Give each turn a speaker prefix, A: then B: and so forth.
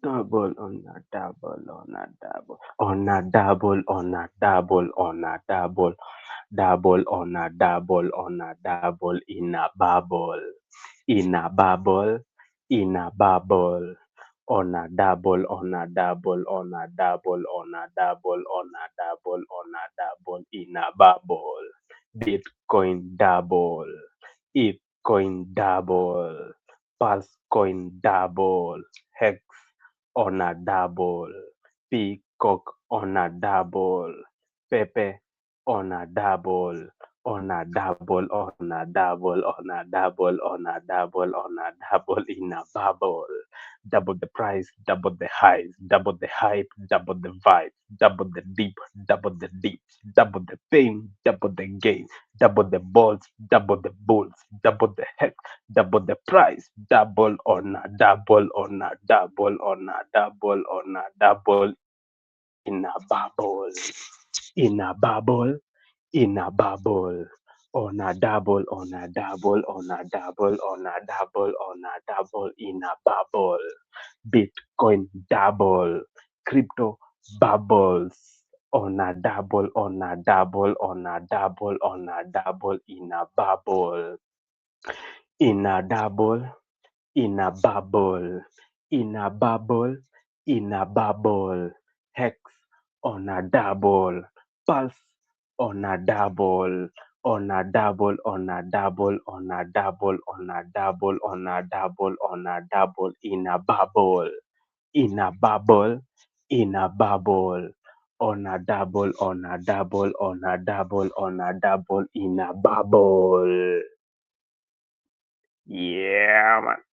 A: Double on a double on a double on a double on a double on a double double on a double on a double in a bubble in a bubble in a bubble on a double on a double on a double on a double on a double on a double in a bubble. Bitcoin double, Bitcoin double, Pulsecoin double, Hex on a double, Peacock on a double, Pepe on a double, on a double, on a double, on a double, on a double, on a double in a bubble. Double the price, double the highs, double the hype, double the vibe, double the deep, double the pain, double the gain, double the balls, double the bulls, double the heck, double the price, double on a double on a double on a double on a double in a bubble, in a bubble, in a bubble, on a double, on a double, on a double, on a double, on a double, in a bubble. Bitcoin double, crypto bubbles, on a double, on a double, on a double, on a double, in a bubble, in a double, in a bubble, in a bubble, in a bubble, hex on a double, pulse on a double, on a double, on a double, on a double, on a double, on a double, on a double, in a bubble, in a bubble, in a bubble, on a double, on a double, on a double, on a double, in a bubble. Yeah, man.